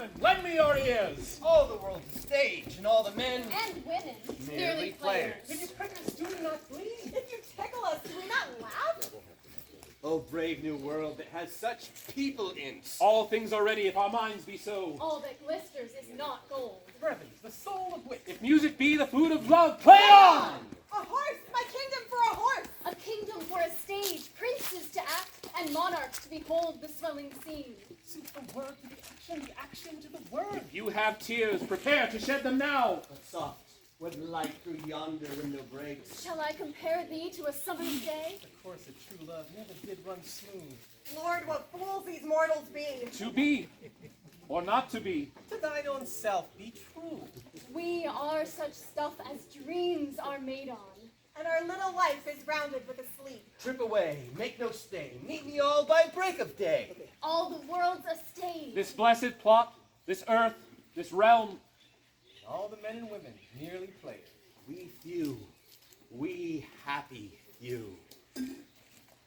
gentlemen, lend me your ears. All the world's a stage, and all the men and women merely players. If you prick us, do we not bleed? If you tickle us, do we not laugh? Oh, brave new world that has such people in's. All things are ready if our minds be so. All that glisters is not gold. Brethren, the soul of wit. If music be the food of love, play on! A horse, my kingdom for a horse. A kingdom for a stage, princes to act, and monarchs to behold the swelling scene. Suit the word to the action to the word. If you have tears, prepare to shed them now. But soft, with light through yonder window breaks. Shall I compare thee to a summer's day? The course of true love never did run smooth. Lord, what fools these mortals be. To be, or not to be. To thine own self be true. We are such stuff as dreams are made on. And our little life is rounded with a sleep. Trip away, make no stay. Meet me all by break of day. All the world's a stage. This blessed plot, this earth, this realm, All the men and women merely players. We few, we happy few.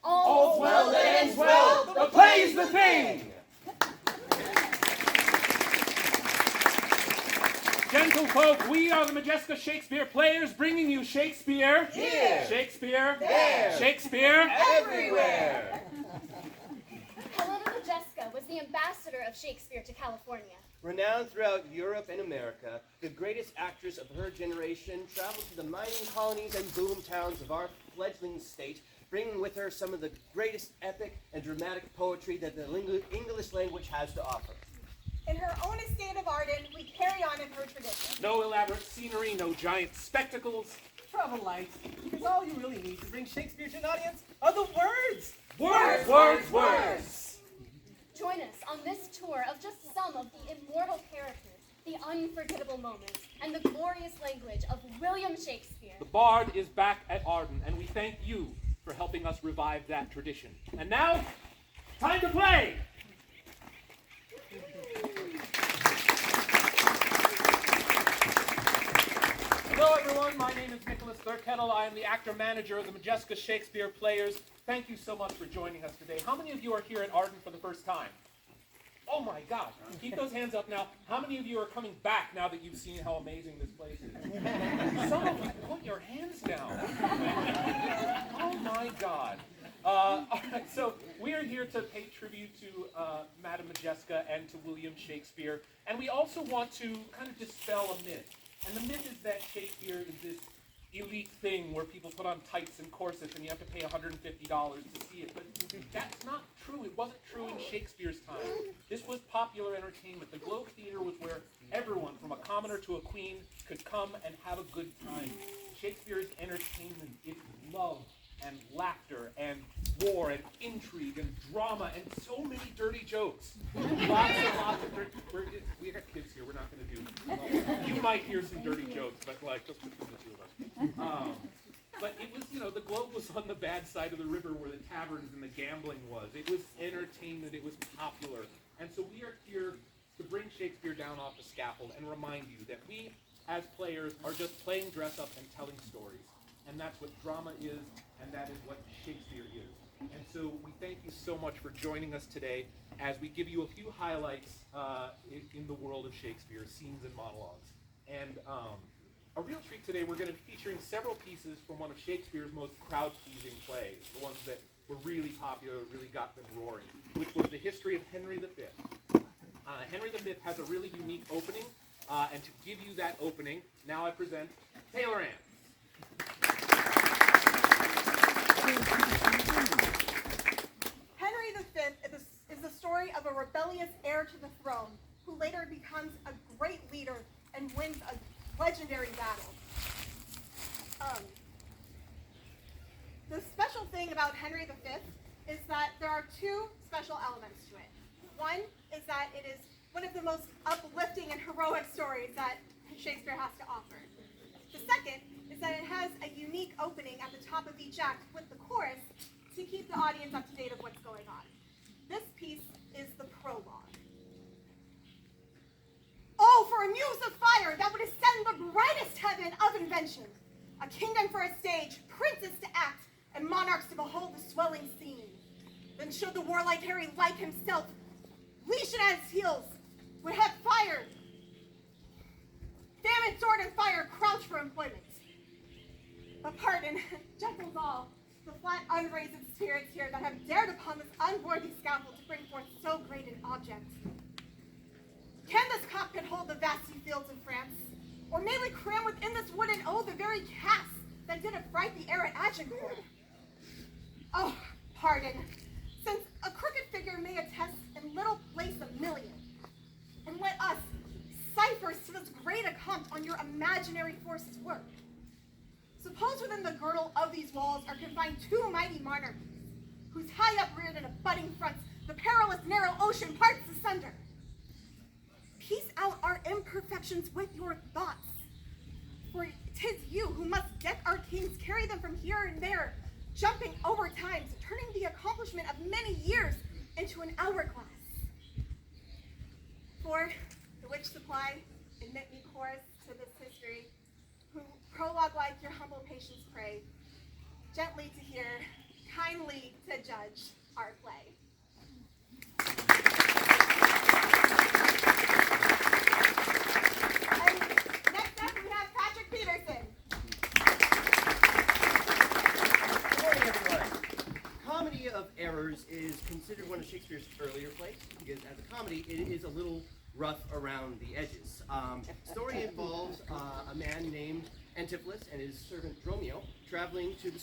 All's well that ends well, the play's the thing! Gentlefolk, we are the Modjeska Shakespeare Players, bringing you Shakespeare. Here. Shakespeare. There. Shakespeare. Everywhere. Helena Modjeska was the ambassador of Shakespeare to California. Renowned throughout Europe and America, the greatest actress of her generation traveled to the mining colonies and boom towns of our fledgling state, bringing with her some of the greatest epic and dramatic poetry that the English language has to offer. In her own estate of Arden, we carry on in her tradition. No elaborate scenery, no giant spectacles. Travel light, because all you really need to bring Shakespeare to an audience are the words. Words, words, words. Join us on this tour of just some of the immortal characters, the unforgettable moments, and the glorious language of William Shakespeare. The Bard is back at Arden, and we thank you for helping us revive that tradition. And now, time to play! Hello everyone, my name is Thurkettle. I am the actor-manager of the Modjeska Shakespeare Players. Thank you so much for joining us today. How many of you are here at Arden for the first time? Oh my God, keep those hands up now. How many of you are coming back now that you've seen how amazing this place is? Some of you, put your hands down. Oh my God. All right, so we are here to pay tribute to Madame Modjeska and to William Shakespeare. And we also want to kind of dispel a myth. And the myth is that Shakespeare is this elite thing where people put on tights and corsets and you have to pay $150 to see it. But that's not true. It wasn't true in Shakespeare's time. This was popular entertainment. The Globe Theater was where everyone, from a commoner to a queen, could come and have a good time. Shakespeare's entertainment is love and laughter and war and intrigue and drama and so many dirty jokes. Lots of dirty. We got kids here. We're not going to do. You might hear some dirty jokes, but like just between the two of us. But it was, you know, the Globe was on the bad side of the river where the taverns and the gambling was. It was entertainment. It was popular, and so we are here to bring Shakespeare down off the scaffold and remind you that we, as players, are just playing dress up and telling stories, and that's what drama is. And that is what Shakespeare is. And so we thank you so much for joining us today as we give you a few highlights in the world of Shakespeare, scenes and monologues. And a real treat today, we're going to be featuring several pieces from one of Shakespeare's most crowd-pleasing plays, the ones that were really popular, really got them roaring, which was the history of Henry V. Henry V has a really unique opening, and to give you that opening, now I present Taylar Ann. Henry V is the story of a rebellious heir to the throne who later becomes a great leader and wins a legendary battle. The special thing about Henry V is that there are two special elements to it. One is that it is one of the most uplifting and heroic stories that Shakespeare has to offer. The second is that it has a unique opening at the top of each act with the chorus to keep the audience up to date of what's going on. This piece is the prologue. Oh, for a muse of fire that would ascend the brightest heaven of invention, a kingdom for a stage, princes to act, and monarchs to behold the swelling scene. Then should the warlike Harry like himself leash it at his heels, would have fire. Famine, sword, and fire crouch for employment. But pardon, gentles all, the flat, unraised spirits here that have dared upon this unworthy scaffold to bring forth so great an object. Can this cockpit hold the vasty fields of France? Or may we cram within this wooden O the very cast that did affright the air at Agincourt? Oh, pardon, since a crooked figure may attest in little place a million, and let us, ciphers to this great account on your imaginary forces work. Suppose within the girdle of these walls are confined two mighty monarchies, whose high upreared and abutting fronts the perilous narrow ocean parts asunder. Piece out our imperfections with your thoughts, for 'tis you who must deck our kings, carry them from here and there, jumping over times, turning the accomplishment of many years into an hourglass. For the which supply, admit me chorus to this history, who prologue like your humble patience pray, gently to hear, kindly to judge our play. And next up we have Patrick Peterson. Good morning, everyone. Comedy of Errors is considered one of Shakespeare's earlier plays because as a comedy, it is a little rough around the edges. Story involves a man named Antipholus and his servant Dromio traveling to the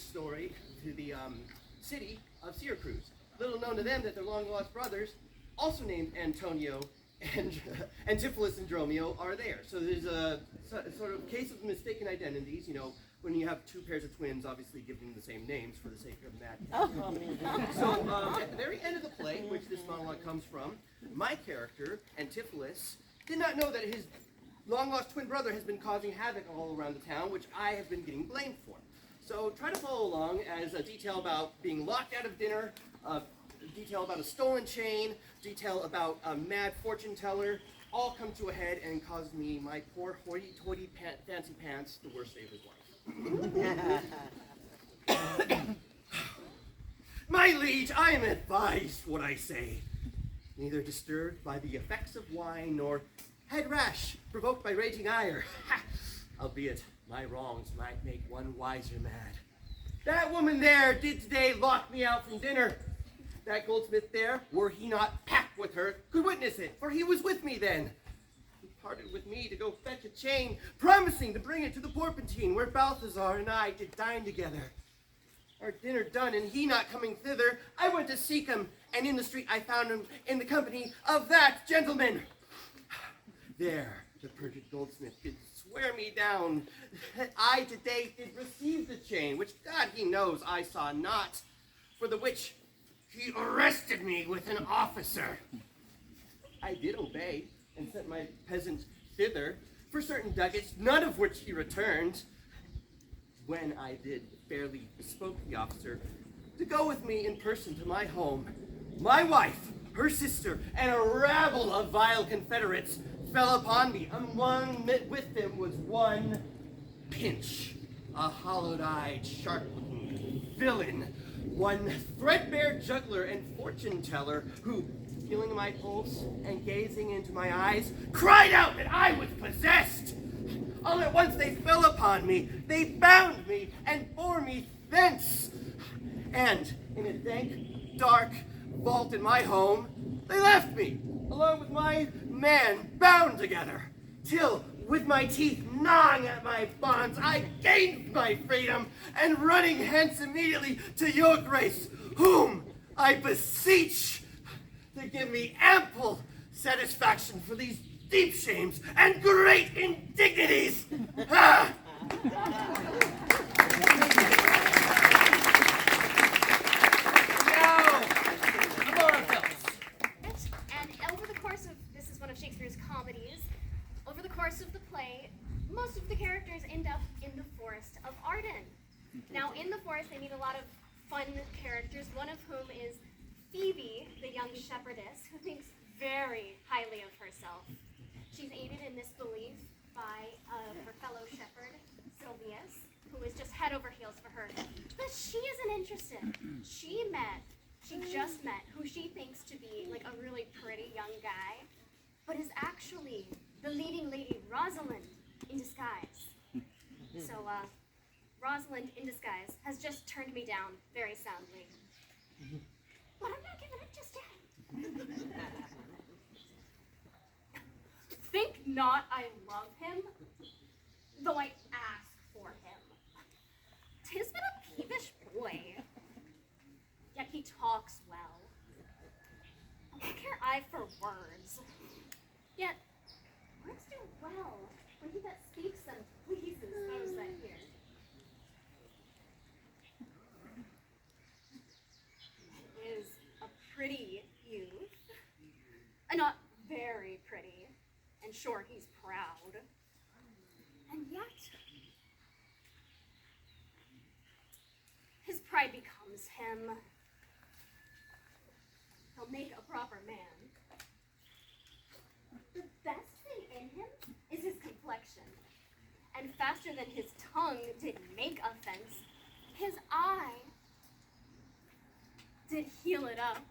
city of Syracuse. Little known to them that their long-lost brothers, also named Antonio and Antipholus and Dromio, are there. So there's a sort of case of mistaken identities. You know, when you have two pairs of twins, obviously give them the same names for the sake of that comedy. So at the very end of the play, which this monologue comes from, my character, Antipholus, did not know that his long-lost twin brother has been causing havoc all around the town, which I have been getting blamed for. So try to follow along as a detail about being locked out of dinner, detail about a stolen chain, detail about a mad fortune teller, all come to a head and cause me, my poor hoity-toity fancy pants, the worst day of his life. My liege, I am advised what I say. Neither disturbed by the effects of wine, nor head rash provoked by raging ire. Albeit my wrongs might make one wiser mad. That woman there did today lock me out from dinner. That goldsmith there, were he not packed with her, could witness it, for he was with me then. He parted with me to go fetch a chain, promising to bring it to the Porpentine, where Balthazar and I did dine together. Our dinner done, and he not coming thither, I went to seek him, and in the street I found him in the company of that gentleman. There, the perjured goldsmith did swear me down that I today did receive the chain, which God he knows I saw not, for the which he arrested me with an officer. I did obey, and sent my peasant thither for certain ducats, none of which he returned. When I did fairly bespoke the officer to go with me in person to my home, my wife, her sister, and a rabble of vile confederates fell upon me. Among with them was one Pinch, a hollowed-eyed, sharp-looking villain, one threadbare juggler and fortune teller who, feeling my pulse and gazing into my eyes, cried out that I was possessed. All at once they fell upon me, they bound me, and bore me thence. And in a dank, dark vault in my home, they left me, along with my man, bound together, till, with my teeth gnawing at my bonds, I gained my freedom, and running hence immediately to your grace, whom I beseech to give me ample satisfaction for these deep shames and great indignities. Ah! Now, Amara Phelps. And over the course of, this is one of Shakespeare's comedies, over the course of the play, most of the characters end up in the forest of Arden. Now, in the forest, they meet a lot of fun characters, one of whom is Phoebe, the young shepherdess, who thinks very highly of herself. She's aided in this belief by her fellow shepherd, Sylvius, who is just head over heels for her. But she isn't interested. She just met who she thinks to be like a really pretty young guy. but is actually the leading lady Rosalind in disguise. So, Rosalind in disguise has just turned me down very soundly. But I'm not giving up just yet. Think not I love him, though I ask for him. 'Tis but a peevish boy, yet he talks well. What care I for words? Yet words do well when he that speaks them pleases those that hear. He is a pretty youth, and not very pretty, and sure he's proud. And yet, his pride becomes him. He'll make a proper man. The best thing in him is his complexion. And faster than his tongue did make offense, his eye did heal it up.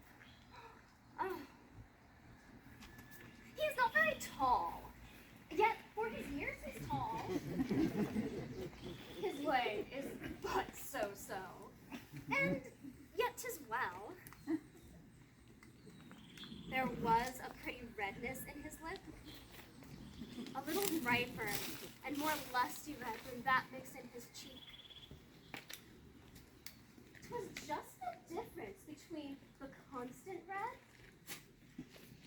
He is not very tall, yet for his years he's tall. His way is but so-so, and yet 'tis well. There was a pretty redness in his lip, a little riper and more lusty red than that mixed in his cheek. 'Twas just the difference between the constant red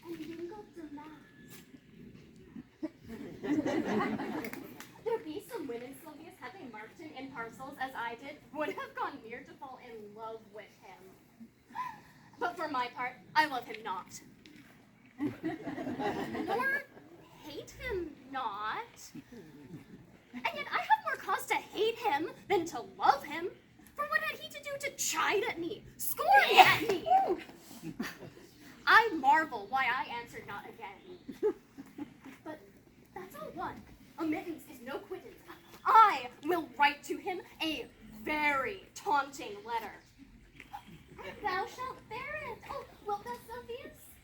and mingled damask. There be some women, Sylvius, had they marked him in parcels as I did, would have gone near to fall in love with him. But for my part, I love him not. Nor hate him not. And yet I have more cause to hate him than to love him. For what had he to do to chide at me, scorn at me? I marvel why I answered not again. But that's all one. Omittance is no quittance. I will write to him a very taunting letter. And thou shalt bear it. Oh, wilt thou, Sylvius?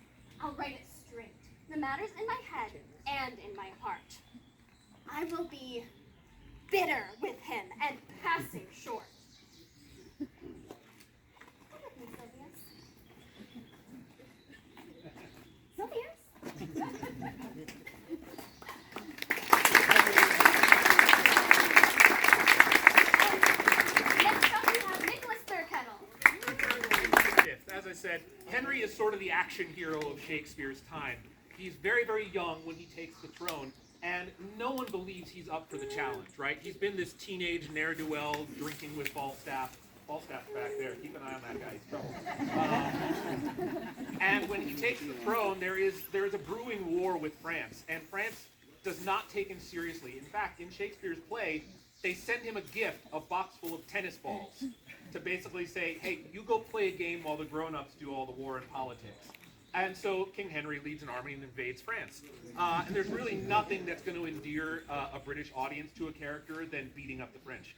I'll write it straight. The matter's in my head and in my heart. I will be bitter with him and passing short. Come with me, Sylvius. Sylvius? Next up we have Nicholas Thurkettle. As I said, Henry is sort of the action hero of Shakespeare's time. He's very, very young when he takes the throne, and no one believes he's up for the challenge, right? He's been this teenage ne'er-do-well drinking with Falstaff. Falstaff's back there. Keep an eye on that guy. He's trouble. And when he takes the throne, there is a brewing war with France, and France does not take him seriously. In fact, in Shakespeare's play, they send him a gift, a box full of tennis balls, to basically say, hey, you go play a game while the grown-ups do all the war and politics. And so King Henry leads an army and invades France. And there's really nothing that's going to endear a British audience to a character than beating up the French.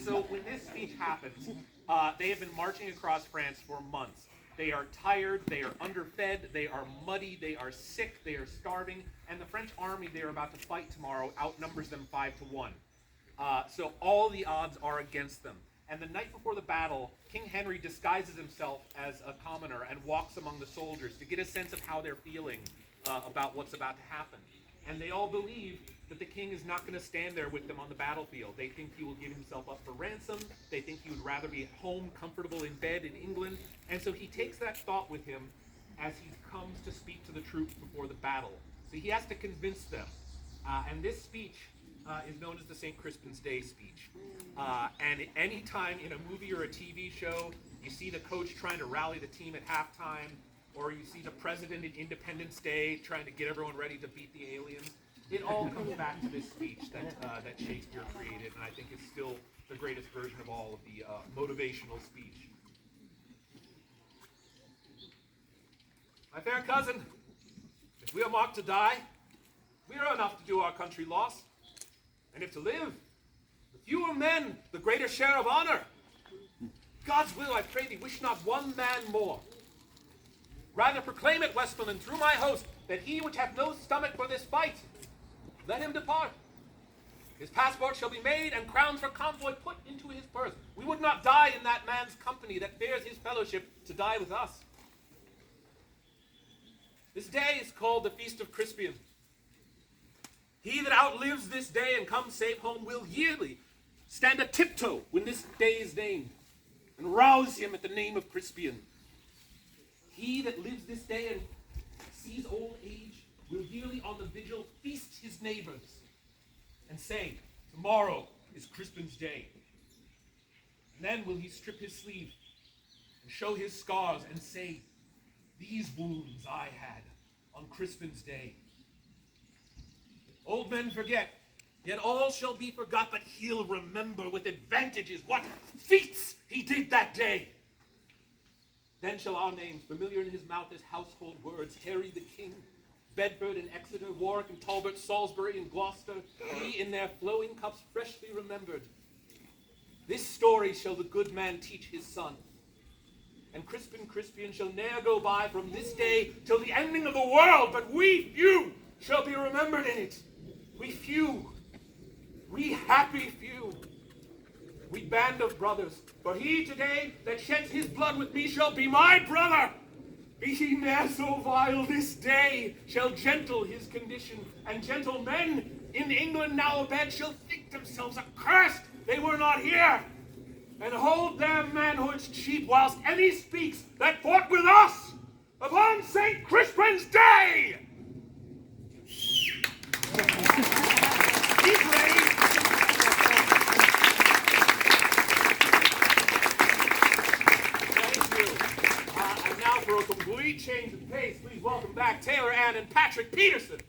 So when this speech happens, they have been marching across France for months. They are tired, they are underfed, they are muddy, they are sick, they are starving, and the French army they are about to fight tomorrow outnumbers them 5-1. So all the odds are against them. And the night before the battle, King Henry disguises himself as a commoner and walks among the soldiers to get a sense of how they're feeling about what's about to happen. And they all believe that the king is not going to stand there with them on the battlefield. They think he will give himself up for ransom. They think he would rather be at home, comfortable in bed in England. And so he takes that thought with him as he comes to speak to the troops before the battle. So he has to convince them. And this speech is known as the St. Crispin's Day speech. And any time in a movie or a TV show, you see the coach trying to rally the team at halftime, or you see the president in Independence Day trying to get everyone ready to beat the aliens, it all comes back to this speech that Shakespeare created, and I think it's still the greatest version of all of the motivational speech. My fair cousin, if we are marked to die, we are enough to do our country loss. And if to live, the fewer men, the greater share of honor. God's will, I pray thee, wish not one man more. Rather proclaim it, Westmoreland, through my host, that he which hath no stomach for this fight, let him depart. His passport shall be made, and crowns for convoy put into his purse. We would not die in that man's company that bears his fellowship to die with us. This day is called the Feast of Crispian. He that outlives this day and comes safe home will yearly stand a tiptoe when this day is named, and rouse him at the name of Crispian. He that lives this day and sees old age will yearly on the vigil feast his neighbors, and say, tomorrow is Crispin's day. And then will he strip his sleeve and show his scars and say, these wounds I had on Crispin's day. Old men forget, yet all shall be forgot, but he'll remember with advantages what feats he did that day. Then shall our names, familiar in his mouth as household words, Harry the King, Bedford and Exeter, Warwick and Talbot, Salisbury and Gloucester, be in their flowing cups freshly remembered. This story shall the good man teach his son. And Crispian shall ne'er go by from this day till the ending of the world, but we few shall be remembered in it. We few, we happy few, we band of brothers. For he today that sheds his blood with me shall be my brother. Be he ne'er so vile, this day shall gentle his condition, and gentle men in England now abed shall think themselves accursed they were not here, and hold their manhoods cheap whilst any speaks that fought with us upon St. Crispin's Day. Keep ready. Thank you. And now for a complete change of pace, please welcome back Taylar Ann and Patrick Peterson.